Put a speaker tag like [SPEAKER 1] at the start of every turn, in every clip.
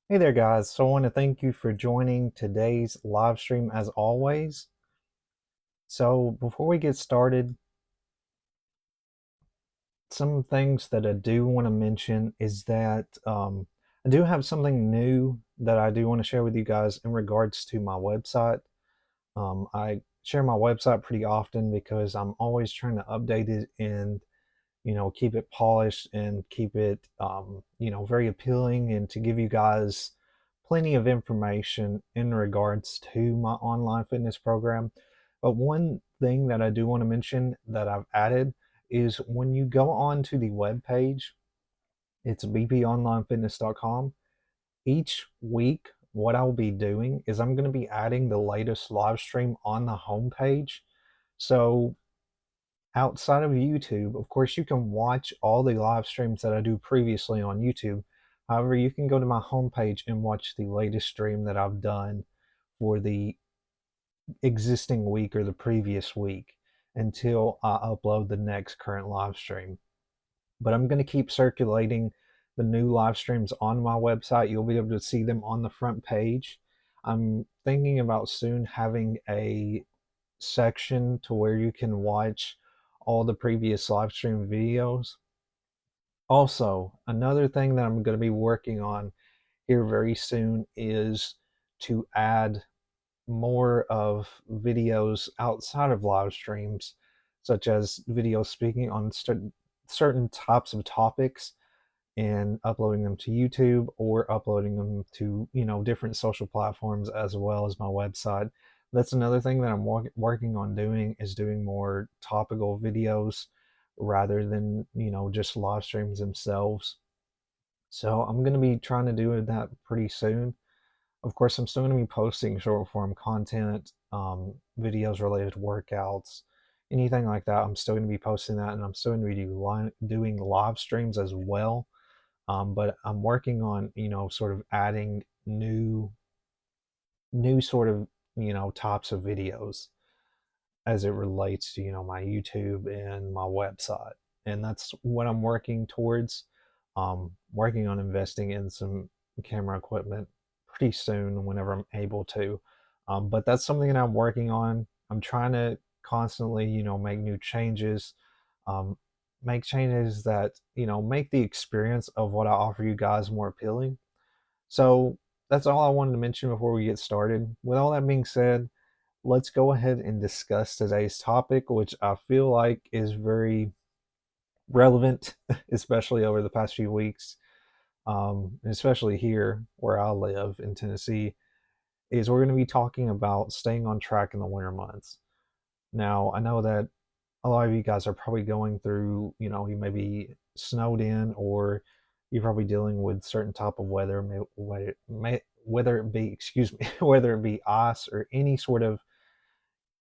[SPEAKER 1] Hey there, guys. So I want to thank you for joining today's live stream as always. So before we get started, some things that I do want to mention is that I do have something new that I do want to share with you guys in regards to my website. I share my website pretty often because I'm always trying to update it and keep it polished and keep it very appealing and to give you guys plenty of information in regards to my online fitness program. But one thing that I do want to mention that I've added is when you go on to the web page, it's bponlinefitness.com. Each week, what I'll be doing is I'm going to be adding the latest live stream on the homepage. So outside of YouTube, of course, you can watch all the live streams that I do previously on YouTube. However, you can go to my homepage and watch the latest stream that I've done for the existing week or the previous week until I upload the next current live stream. But I'm going to keep circulating the new live streams on my website. You'll be able to see them on the front page. I'm thinking about soon having a section to where you can watch all the previous live stream videos. Also, another thing that I'm going to be working on here very soon is to add more of videos outside of live streams, such as videos speaking on certain types of topics and uploading them to YouTube or uploading them to, different social platforms as well as my website. That's another thing that I'm working on doing is doing more topical videos rather than, just live streams themselves. So I'm going to be trying to do that pretty soon. Of course, I'm still going to be posting short form content, videos related to workouts, anything like that. I'm still going to be posting that, and I'm still going to be doing live streams as well. But I'm working on, sort of adding new sort of, types of videos as it relates to, my YouTube and my website. And that's what I'm working towards. Working on investing in some camera equipment pretty soon whenever I'm able to. But that's something that I'm working on. I'm trying to constantly, make new changes, um, make changes that, make the experience of what I offer you guys more appealing. So that's all I wanted to mention before we get started. With all that being said, let's go ahead and discuss today's topic, which I feel like is very relevant, especially over the past few weeks, especially here where I live in Tennessee. Is we're going to be talking about staying on track in the winter months. Now, I know that a lot of you guys are probably going through, you may be snowed in or you're probably dealing with certain type of weather, whether it be, excuse me, whether it be ice or any sort of,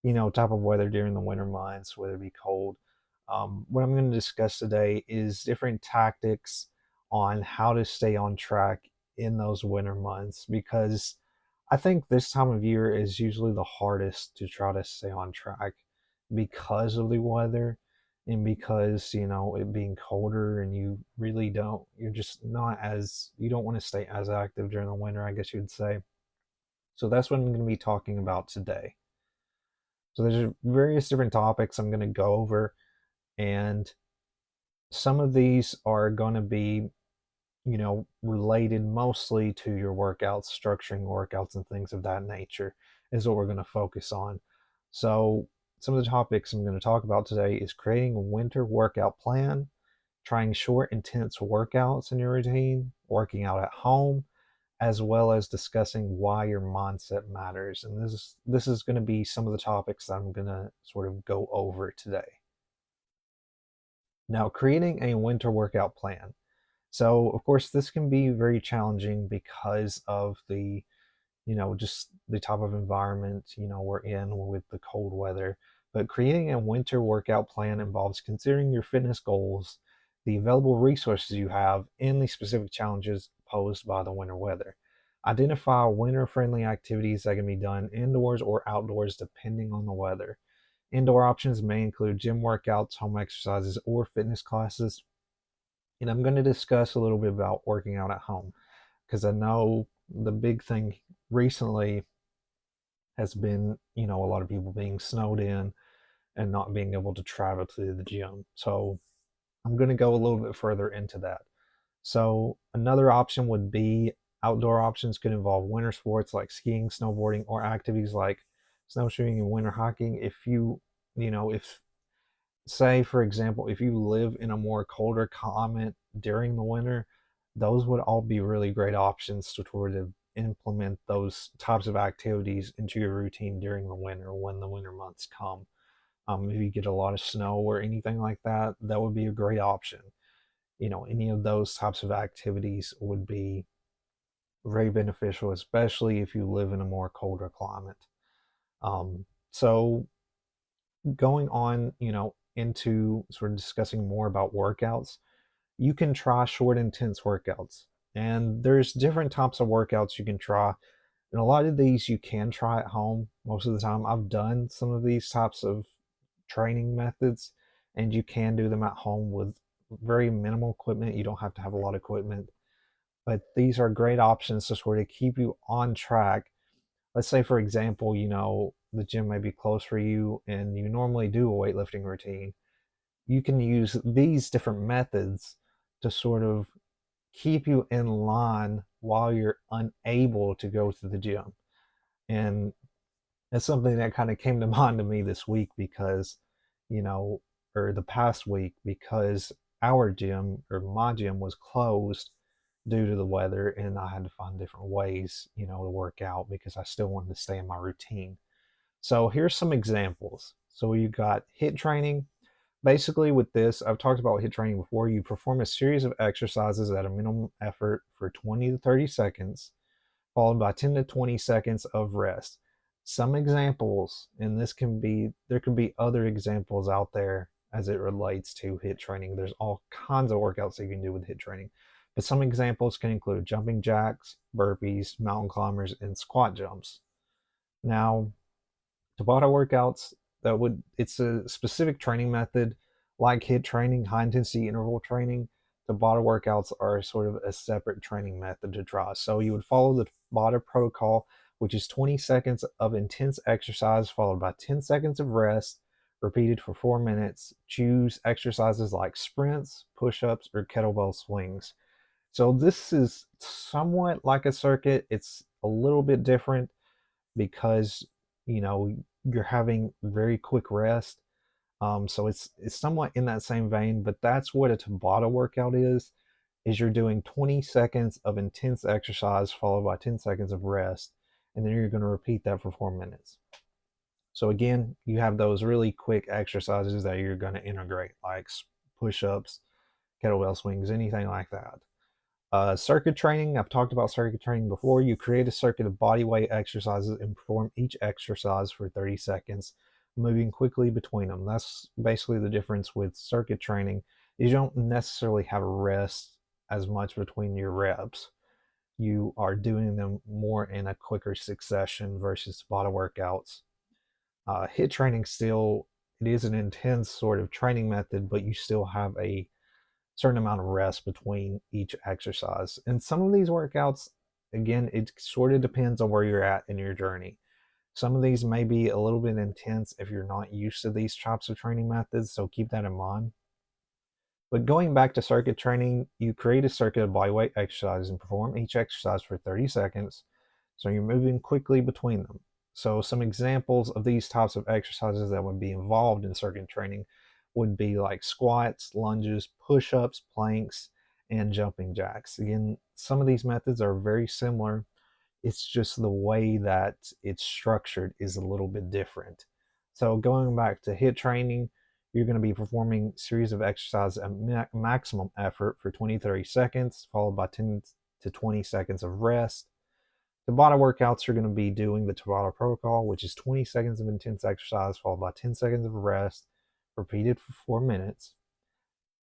[SPEAKER 1] type of weather during the winter months, whether it be cold. What I'm going to discuss today is different tactics on how to stay on track in those winter months because I think this time of year is usually the hardest to try to stay on track because of the weather and because, it being colder and you're just not as, you don't want to stay as active during the winter, I guess you'd say. So that's what I'm going to be talking about today. So there's various different topics I'm going to go over, and some of these are going to be, related mostly to your workouts, structuring workouts, and things of that nature is what we're going to focus on. So some of the topics I'm going to talk about today is creating a winter workout plan, trying short, intense workouts in your routine, working out at home, as well as discussing why your mindset matters. And this is going to be some of the topics that I'm going to sort of go over today. Now, creating a winter workout plan. So, of course, this can be very challenging because of the, just the type of environment, we're in with the cold weather. But creating a winter workout plan involves considering your fitness goals, the available resources you have, and the specific challenges posed by the winter weather. Identify winter friendly activities that can be done indoors or outdoors depending on the weather. Indoor options may include gym workouts, home exercises, or fitness classes. And I'm going to discuss a little bit about working out at home because I know the big thing recently has been, a lot of people being snowed in and not being able to travel to the gym. So I'm going to go a little bit further into that. So another option would be outdoor options could involve winter sports like skiing, snowboarding, or activities like snowshoeing and winter hiking. If say for example, if you live in a more colder climate during the winter, those would all be really great options to sort of implement those types of activities into your routine during the winter when the winter months come. If you get a lot of snow or anything like that, that would be a great option. Any of those types of activities would be very beneficial, especially if you live in a more colder climate. So going on, into sort of discussing more about workouts, you can try short, intense workouts. And there's different types of workouts you can try. And a lot of these you can try at home. Most of the time, I've done some of these types of training methods, and you can do them at home with very minimal equipment. You don't have to have a lot of equipment, but these are great options to sort of keep you on track. Let's say, for example, the gym may be close for you and you normally do a weightlifting routine. You can use these different methods to sort of keep you in line while you're unable to go to the gym. And it's something that kind of came to mind to me this week because, you know, or the past week, because our gym or my gym was closed due to the weather, and I had to find different ways, to work out because I still wanted to stay in my routine. So here's some examples. So you got HIIT training. Basically, with this, I've talked about HIIT training before. You perform a series of exercises at a minimum effort for 20 to 30 seconds, followed by 10 to 20 seconds of rest. Some examples, and there can be other examples out there as it relates to HIIT training. There's all kinds of workouts that you can do with HIIT training. But some examples can include jumping jacks, burpees, mountain climbers, and squat jumps. Now, Tabata workouts, it's a specific training method like HIIT training, high intensity interval training. Tabata workouts are sort of a separate training method to try. So you would follow the Tabata protocol, which is 20 seconds of intense exercise followed by 10 seconds of rest, repeated for 4 minutes. Choose exercises like sprints, push-ups, or kettlebell swings. So this is somewhat like a circuit. It's a little bit different because you're having very quick rest. So it's somewhat in that same vein, but that's what a Tabata workout is you're doing 20 seconds of intense exercise followed by 10 seconds of rest, and then you're going to repeat that for 4 minutes. So again, you have those really quick exercises that you're going to integrate, like push-ups, kettlebell swings, anything like that. Circuit training, I've talked about circuit training before. You create a circuit of body weight exercises and perform each exercise for 30 seconds, moving quickly between them. That's basically the difference with circuit training. You don't necessarily have a rest as much between your reps. You are doing them more in a quicker succession versus Tabata workouts. HIIT training still, it is an intense sort of training method, but you still have a certain amount of rest between each exercise. And some of these workouts, again, it sort of depends on where you're at in your journey. Some of these may be a little bit intense if you're not used to these types of training methods, so keep that in mind. But going back to circuit training, you create a circuit of bodyweight exercises and perform each exercise for 30 seconds. So you're moving quickly between them. So some examples of these types of exercises that would be involved in circuit training would be like squats, lunges, push-ups, planks, and jumping jacks. Again, some of these methods are very similar. It's just the way that it's structured is a little bit different. So going back to HIIT training, you're going to be performing a series of exercises at maximum effort for 20-30 seconds, followed by 10 to 20 seconds of rest. Tabata workouts are going to be doing the Tabata protocol, which is 20 seconds of intense exercise, followed by 10 seconds of rest, repeated for 4 minutes.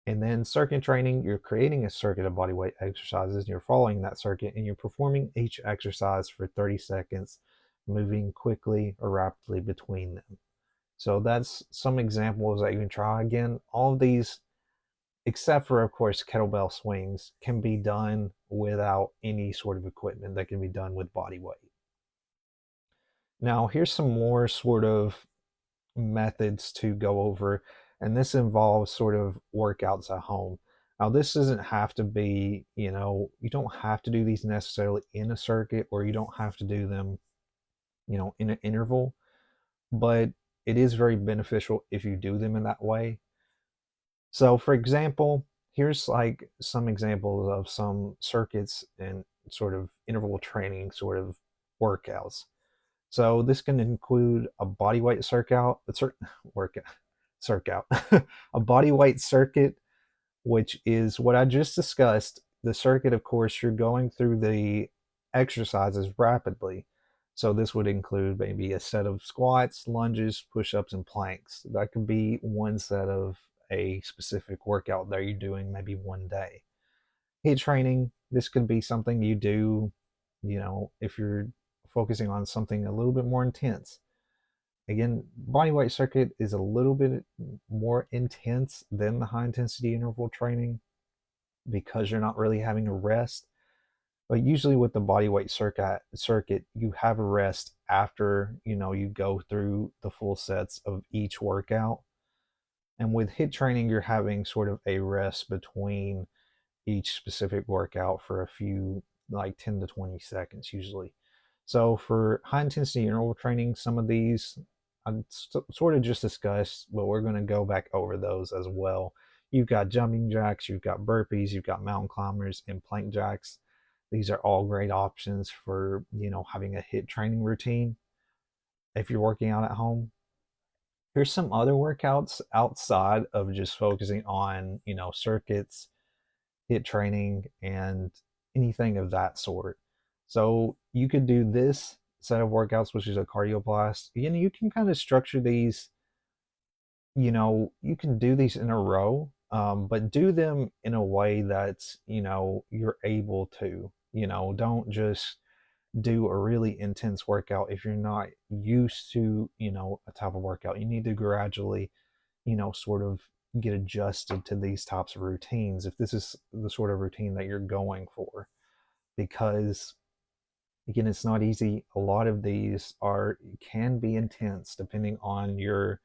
[SPEAKER 1] And then circuit training, you're creating a circuit of bodyweight exercises, and you're following that circuit, and you're performing each exercise for 30 seconds, moving quickly or rapidly between them. So that's some examples that you can try. Again, all of these, except for, of course, kettlebell swings, can be done without any sort of equipment that can be done with body weight. Now, here's some more sort of methods to go over, and this involves sort of workouts at home. Now, this doesn't have to be, you don't have to do these necessarily in a circuit, or you don't have to do them, in an interval, but it is very beneficial if you do them in that way. So, for example, here's like some examples of some circuits and sort of interval training sort of workouts. So this can include a body weight workout, circuit, a body weight circuit, which is what I just discussed. The circuit, of course, you're going through the exercises rapidly. So this would include maybe a set of squats, lunges, push-ups, and planks. That could be one set of a specific workout that you're doing maybe one day. HIIT training, this could be something you do, if you're focusing on something a little bit more intense. Again, body weight circuit is a little bit more intense than the high intensity interval training because you're not really having a rest. But usually with the body weight circuit, you have a rest after, you go through the full sets of each workout. And with HIIT training, you're having sort of a rest between each specific workout for a few, like 10 to 20 seconds usually. So for high intensity interval training, some of these I sort of just discussed, but we're going to go back over those as well. You've got jumping jacks, you've got burpees, you've got mountain climbers, and plank jacks. These are all great options for, having a HIIT training routine if you're working out at home. Here's some other workouts outside of just focusing on, circuits, HIIT training, and anything of that sort. So you could do this set of workouts, which is a cardio blast. Again, you can kind of structure these, you can do these in a row, but do them in a way that's, you're able to, don't just do a really intense workout if you're not used to, a type of workout. You need to gradually, sort of get adjusted to these types of routines if this is the sort of routine that you're going for. Because again, it's not easy. A lot of these can be intense depending on your,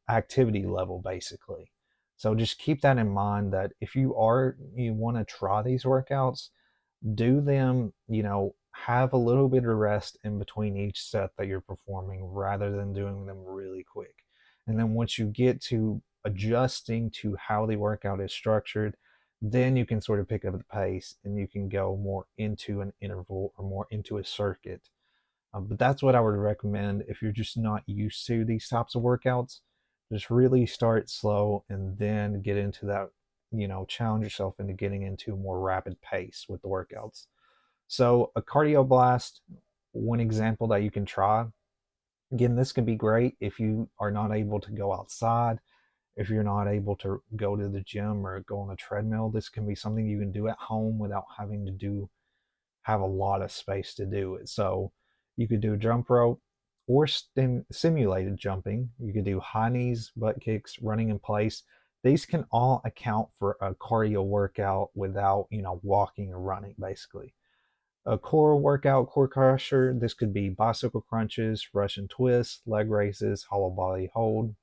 [SPEAKER 1] activity level basically. So just keep that in mind that if you want to try these workouts, do them, have a little bit of rest in between each set that you're performing rather than doing them really quick. And then once you get to adjusting to how the workout is structured, then you can sort of pick up the pace and you can go more into an interval or more into a circuit. But that's what I would recommend if you're just not used to these types of workouts. Just really start slow and then get into that, challenge yourself into getting into a more rapid pace with the workouts. So, a cardio blast, one example that you can try. Again, this can be great if you are not able to go outside, if you're not able to go to the gym or go on a treadmill. This can be something you can do at home without having to have a lot of space to do it. So you could do a jump rope or simulated jumping. You could do high knees, butt kicks, running in place. These can all account for a cardio workout without, walking or running basically. A core workout, core crusher, this could be bicycle crunches, Russian twists, leg raises, hollow body hold.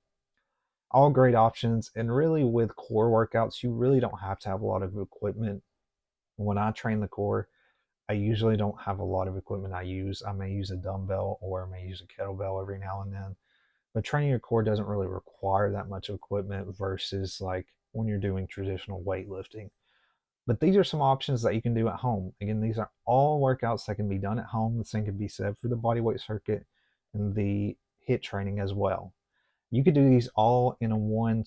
[SPEAKER 1] All great options. And really with core workouts, you really don't have to have a lot of equipment. When I train the core, I usually don't have a lot of equipment I use. I may use a dumbbell or I may use a kettlebell every now and then. But training your core doesn't really require that much equipment versus like when you're doing traditional weightlifting. But these are some options that you can do at home. Again, these are all workouts that can be done at home. The same can be said for the bodyweight circuit and the HIIT training as well. You could do these all in a one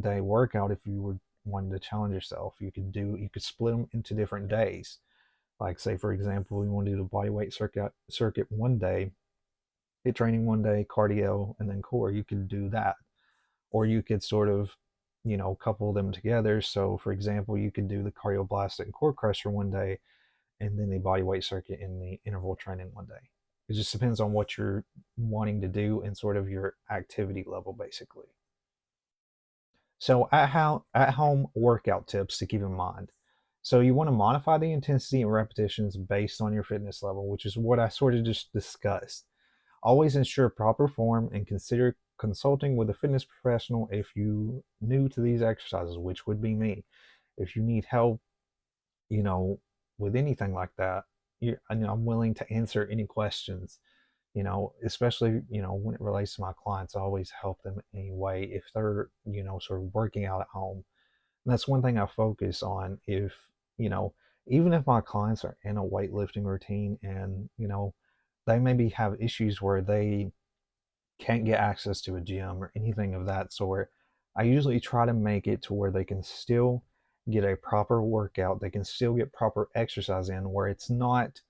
[SPEAKER 1] day workout if you were wanting to challenge yourself. You could split them into different days. Like say for example, you want to do the bodyweight circuit one day, HIIT training one day, cardio, and then core. You could do that, or you could sort of, couple them together. So for example, you could do the cardioblastic and core crusher one day, and then the bodyweight circuit in the interval training one day. It just depends on what you're wanting to do and sort of your activity level, basically. So at home workout tips to keep in mind. So you want to modify the intensity and repetitions based on your fitness level, which is what I sort of just discussed. Always ensure proper form and consider consulting with a fitness professional if you new to these exercises, which would be me. If you need help, you know, with anything like that, I'm willing to answer any questions, especially, when it relates to my clients. I always help them anyway if they're, sort of working out at home. And that's one thing I focus on. If, you know, even if my clients are in a weightlifting routine and, they maybe have issues where they can't get access to a gym or anything of that sort, I usually try to make it to where they can still get a proper workout. They can still get proper exercise in where it's not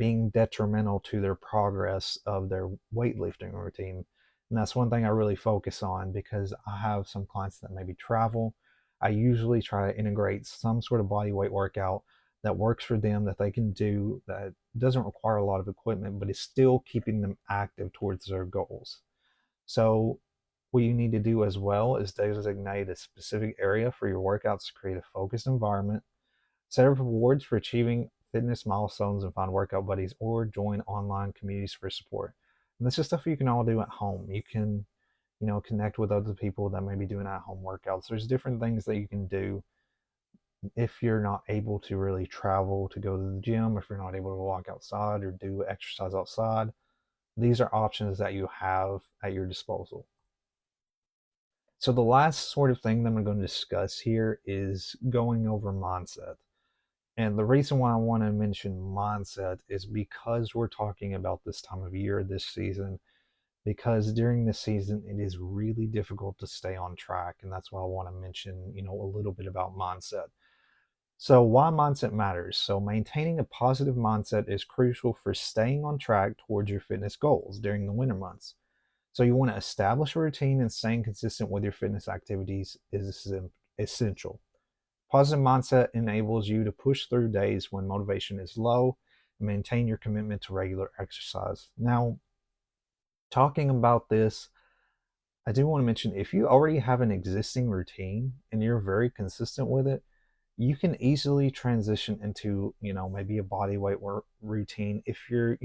[SPEAKER 1] being detrimental to their progress of their weightlifting routine. And that's one thing I really focus on because I have some clients that maybe travel. I usually try to integrate some sort of body weight workout that works for them, that they can do, that doesn't require a lot of equipment, but is still keeping them active towards their goals. So, what you need to do as well is designate a specific area for your workouts to create a focused environment. Set up rewards for achieving fitness milestones and find workout buddies or join online communities for support. And this is stuff you can all do at home. You can, connect with other people that may be doing at home workouts. There's different things that you can do if you're not able to really travel to go to the gym, if you're not able to walk outside or do exercise outside. These are options that you have at your disposal. So, the last sort of thing that I'm going to discuss here is going over mindset. And the reason why I want to mention mindset is because we're talking about this time of year, this season, because during this season, it is really difficult to stay on track. And that's why I want to mention, a little bit about mindset. So, why mindset matters. So, maintaining a positive mindset is crucial for staying on track towards your fitness goals during the winter months. So, you want to establish a routine, and staying consistent with your fitness activities is essential. Positive mindset enables you to push through days when motivation is low and maintain your commitment to regular exercise. Now, talking about this, I do want to mention if you already have an existing routine and you're very consistent with it, you can easily transition into, maybe a body weight routine. If you're,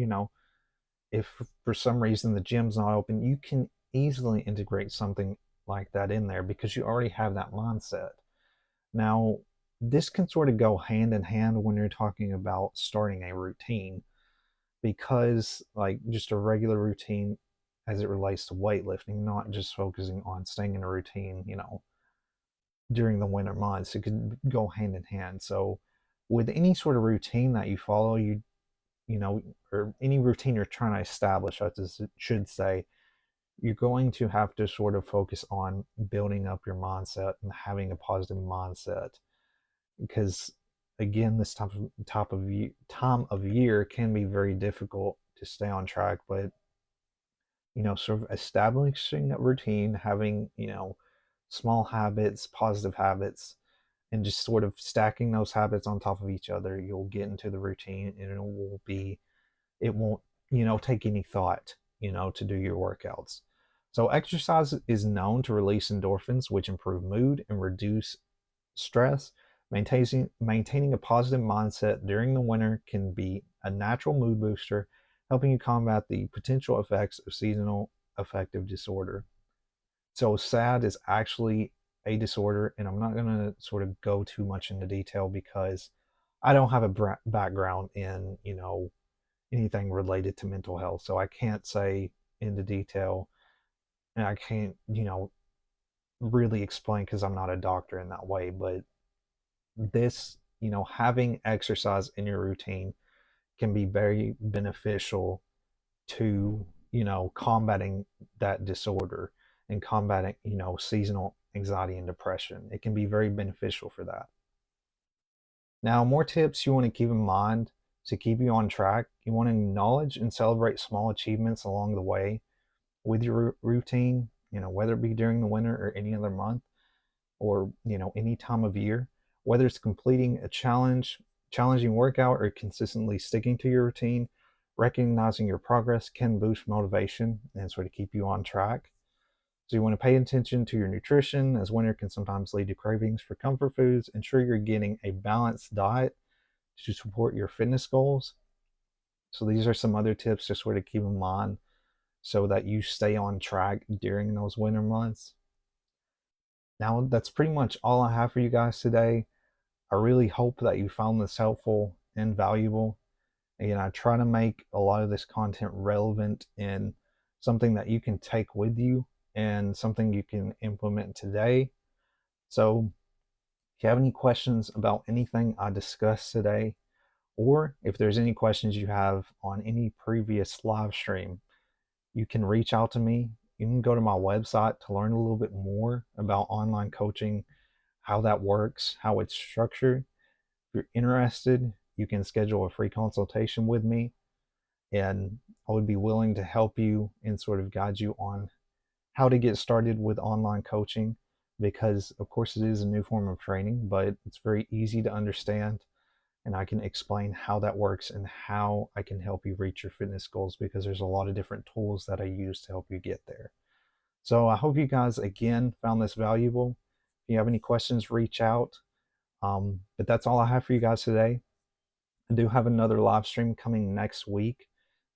[SPEAKER 1] if for some reason the gym's not open, you can easily integrate something like that in there because you already have that mindset. Now, this can sort of go hand in hand when you're talking about starting a routine because, like, just a regular routine as it relates to weightlifting, not just focusing on staying in a routine, during the winter months. It could go hand in hand. So, with any sort of routine that you follow, or any routine you're trying to establish, I should say, you're going to have to sort of focus on building up your mindset and having a positive mindset because again this time of year can be very difficult to stay on track, but sort of establishing a routine, having small habits, positive habits, and just sort of stacking those habits on top of each other, you'll get into the routine and it won't take any thought to do your workouts. So exercise is known to release endorphins, which improve mood and reduce stress. Maintaining a positive mindset during the winter can be a natural mood booster, helping you combat the potential effects of seasonal affective disorder. So, SAD is actually a disorder, and I'm not going to sort of go too much into detail because I don't have a background in, anything related to mental health. So, I can't say into detail and I can't, really explain because I'm not a doctor in that way. But this, having exercise in your routine can be very beneficial to, combating that disorder and combating, seasonal anxiety and depression. It can be very beneficial for that. Now, more tips you want to keep in mind to keep you on track. You want to acknowledge and celebrate small achievements along the way with your routine, whether it be during the winter or any other month or any time of year, whether it's completing a challenging workout or consistently sticking to your routine. Recognizing your progress can boost motivation and sort of keep you on track. So you want to pay attention to your nutrition, as winter can sometimes lead to cravings for comfort foods. Ensure you're getting a balanced diet to support your fitness goals. So these are some other tips to sort of keep in mind so that you stay on track during those winter months. Now, that's pretty much all I have for you guys today. I really hope that you found this helpful and valuable. Again, I try to make a lot of this content relevant and something that you can take with you and something you can implement today. So, if you have any questions about anything I discussed today, or if there's any questions you have on any previous live stream, you can reach out to me. You can go to my website to learn a little bit more about online coaching, how that works, how it's structured. If you're interested, you can schedule a free consultation with me, and I would be willing to help you and sort of guide you on how to get started with online coaching, because, of course, it is a new form of training, but it's very easy to understand. And I can explain how that works and how I can help you reach your fitness goals, because there's a lot of different tools that I use to help you get there. So I hope you guys, again, found this valuable. If you have any questions, reach out. But that's all I have for you guys today. I do have another live stream coming next week,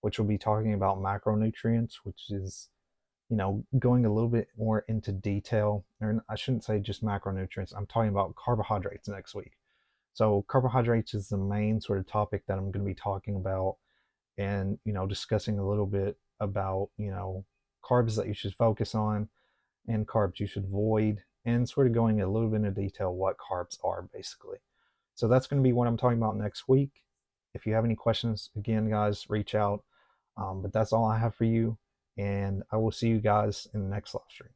[SPEAKER 1] which will be talking about macronutrients, which is, going a little bit more into detail. Or I shouldn't say just macronutrients. I'm talking about carbohydrates next week. So carbohydrates is the main sort of topic that I'm going to be talking about, and, discussing a little bit about, carbs that you should focus on and carbs you should avoid, and sort of going a little bit into detail what carbs are basically. So that's going to be what I'm talking about next week. If you have any questions, again, guys, reach out. But that's all I have for you, and I will see you guys in the next live stream.